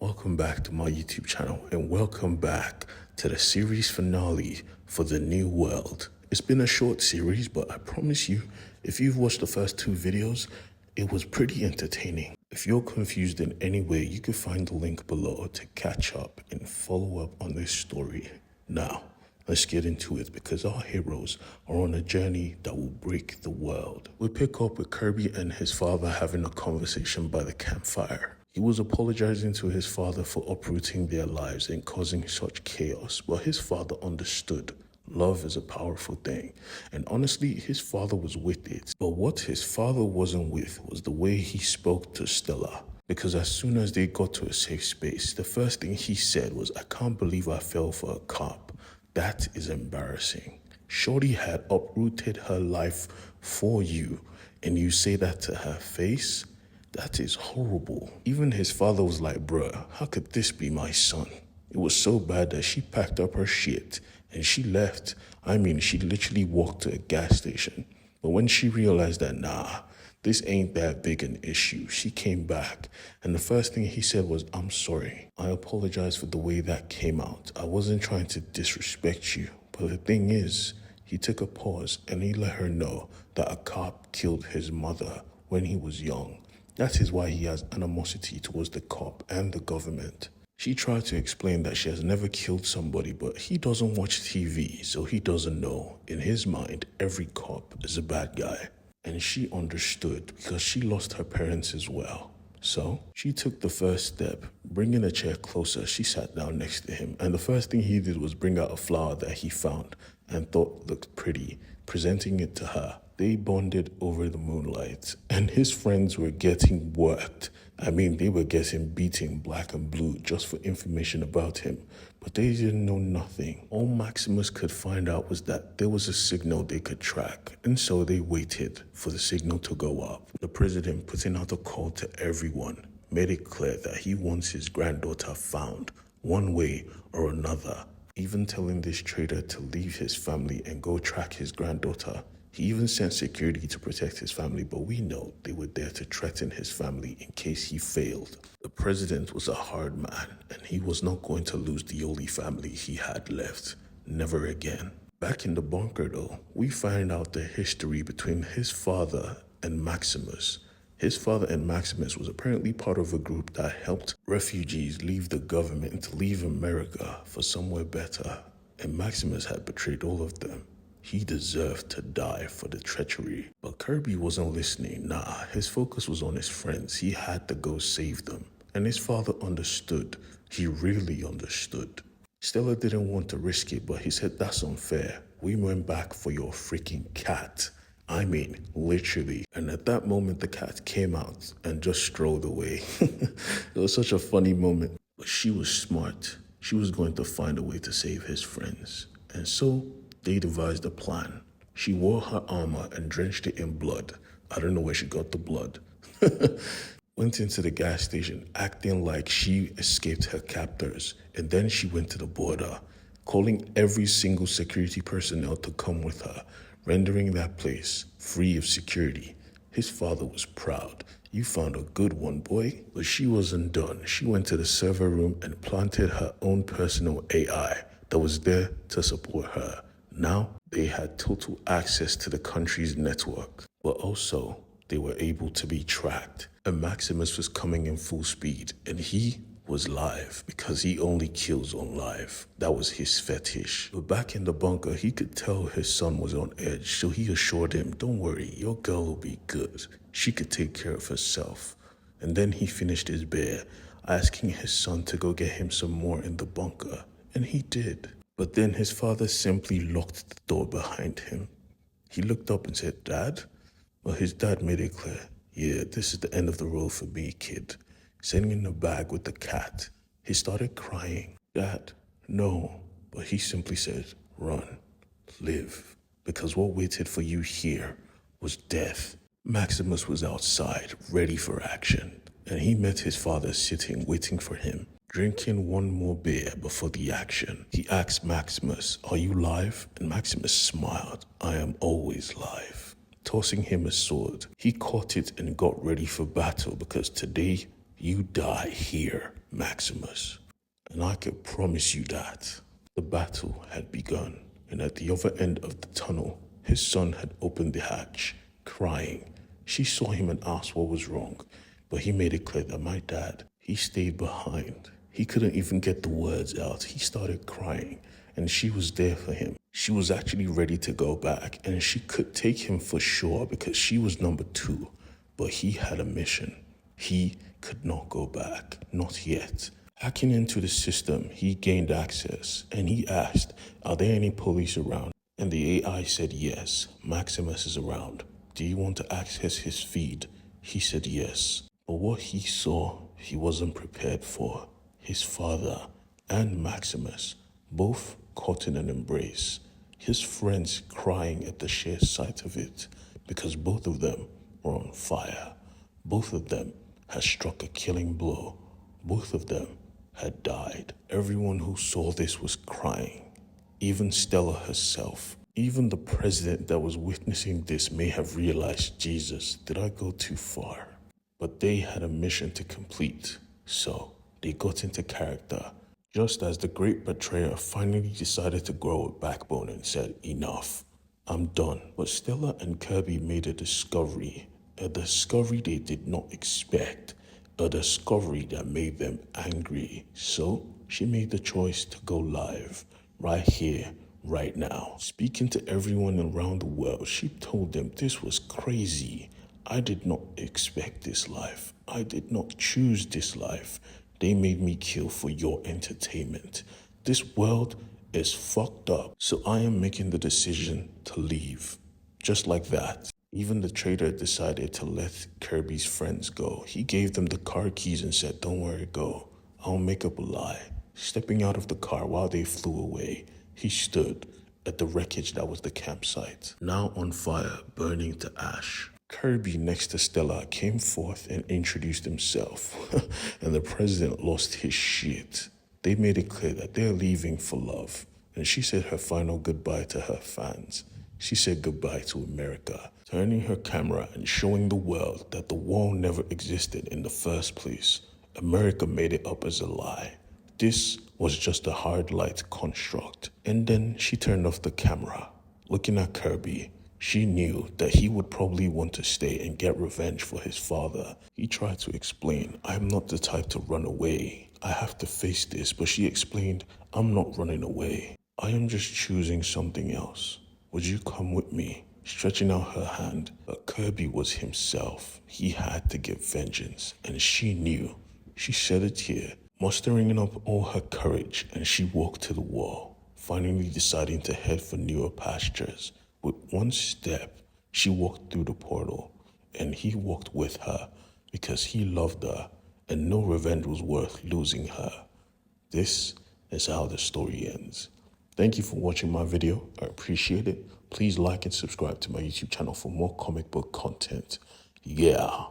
Welcome back to my YouTube channel and welcome back to the series finale for the new world. It's been a short series, but I promise you, if you've watched the first two videos, it was pretty entertaining. If you're confused in any way, you can find the link below to catch up and follow up on this story. Now, let's get into it because our heroes are on a journey that will break the world. We pick up with Kirby and his father having a conversation by the campfire. He was apologizing to his father for uprooting their lives and causing such chaos, but his father understood. Love is a powerful thing, and honestly, his father was with it. But what his father wasn't with was the way he spoke to Stella. Because as soon as they got to a safe space, the first thing he said was, "I can't believe I fell for a cop. That is embarrassing. Shorty had uprooted her life for you, and you say that to her face? That is horrible." Even his father was like, "Bruh, how could this be my son?" It was so bad that she packed up her shit and she left. She literally walked to a gas station. But when she realized that, nah, this ain't that big an issue, she came back. And the first thing he said was, "I'm sorry. I apologize for the way that came out. I wasn't trying to disrespect you." But the thing is, he took a pause and he let her know that a cop killed his mother when he was young. That is why he has animosity towards the cop and the government. She tried to explain that she has never killed somebody, but he doesn't watch TV, so he doesn't know. In his mind, every cop is a bad guy. And she understood because she lost her parents as well. So she took the first step. Bringing a chair closer, she sat down next to him, and the first thing he did was bring out a flower that he found and thought looked pretty, presenting it to her. They bonded over the moonlight, and his friends were getting worked. They were getting beaten black and blue just for information about him, but they didn't know nothing. All Maximus could find out was that there was a signal they could track, and so they waited for the signal to go up. The president, putting out a call to everyone, made it clear that he wants his granddaughter found, one way or another, even telling this traitor to leave his family and go track his granddaughter. He even sent security to protect his family, but we know they were there to threaten his family in case he failed. The president was a hard man, and he was not going to lose the only family he had left. Never again. Back in the bunker though, we find out the history between his father and Maximus. His father and Maximus was apparently part of a group that helped refugees leave the government to leave America for somewhere better, and Maximus had betrayed all of them. He deserved to die for the treachery. But Kirby wasn't listening. Nah, his focus was on his friends. He had to go save them. And his father understood. He really understood. Stella didn't want to risk it, but he said, "That's unfair. We went back for your freaking cat." Literally. And at that moment, the cat came out and just strolled away. It was such a funny moment. But she was smart. She was going to find a way to save his friends. And so they devised a plan. She wore her armor and drenched it in blood. I don't know where she got the blood. Went into the gas station acting like she escaped her captors, and then she went to the border, calling every single security personnel to come with her, rendering that place free of security. His father was proud. "You found a good one, boy." But she wasn't done. She went to the server room and planted her own personal AI that was there to support her. Now, they had total access to the country's network, but also they were able to be tracked. And Maximus was coming in full speed, and he was live because he only kills on live. That was his fetish. But back in the bunker, he could tell his son was on edge, so he assured him, "Don't worry, your girl will be good. She could take care of herself." And then he finished his beer, asking his son to go get him some more in the bunker, and he did. But then his father simply locked the door behind him. He looked up and said, "Dad?" But his dad made it clear, "Yeah, this is the end of the road for me, kid." Sending him a bag with the cat. He started crying. "Dad, no." But he simply said, "Run, live, because what waited for you here was death." Maximus was outside, ready for action, and he met his father sitting, waiting for him, drinking one more beer before the action. He asked Maximus, "Are you live?" And Maximus smiled. "I am always live." Tossing him a sword, he caught it and got ready for battle because today you die here. Maximus. And I could promise you that the battle had begun, and at the other end of the tunnel, his son had opened the hatch, crying. She saw him and asked what was wrong, but he made it clear that my dad, he stayed behind. He couldn't even get the words out. He started crying, and she was there for him. She was actually ready to go back, and she could take him for sure because she was number two, but he had a mission. He could not go back, not yet. Hacking into the system, he gained access, and he asked, are there any police around? And the AI said yes, Maximus is around. Do you want to access his feed? He said yes. But what he saw, he wasn't prepared for. His father and Maximus, both caught in an embrace. His friends crying at the sheer sight of it, because both of them were on fire. Both of them had struck a killing blow. Both of them had died. Everyone who saw this was crying. Even Stella herself. Even the president that was witnessing this may have realized, Jesus, did I go too far? But they had a mission to complete, so they got into character. Just as the great betrayer finally decided to grow a backbone and said, enough, I'm done. But Stella and Kirby made a discovery they did not expect, a discovery that made them angry. So she made the choice to go live, right here, right now. Speaking to everyone around the world, she told them this was crazy. I did not expect this life. I did not choose this life. They made me kill for your entertainment. This world is fucked up, so I am making the decision to leave. Just like that. Even the trader decided to let Kirby's friends go. He gave them the car keys and said, don't worry, go. I'll make up a lie. Stepping out of the car while they flew away, he stood at the wreckage that was the campsite, now on fire, burning to ash. Kirby, next to Stella, came forth and introduced himself, and the president lost his shit. They made it clear that they're leaving for love, and she said her final goodbye to her fans. She said goodbye to America, turning her camera and showing the world that the wall never existed in the first place. America made it up as a lie. This was just a hard light construct. And then she turned off the camera. Looking at Kirby, she knew that he would probably want to stay and get revenge for his father. He tried to explain, I'm not the type to run away. I have to face this, but she explained, I'm not running away. I am just choosing something else. Would you come with me? Stretching out her hand, but Kirby was himself. He had to get vengeance, and she knew. She shed a tear, mustering up all her courage, and she walked to the wall, finally deciding to head for newer pastures. With one step, she walked through the portal, and he walked with her because he loved her, and no revenge was worth losing her. This is how the story ends. Thank you for watching my video. I appreciate it. Please like and subscribe to my YouTube channel for more comic book content. Yeah.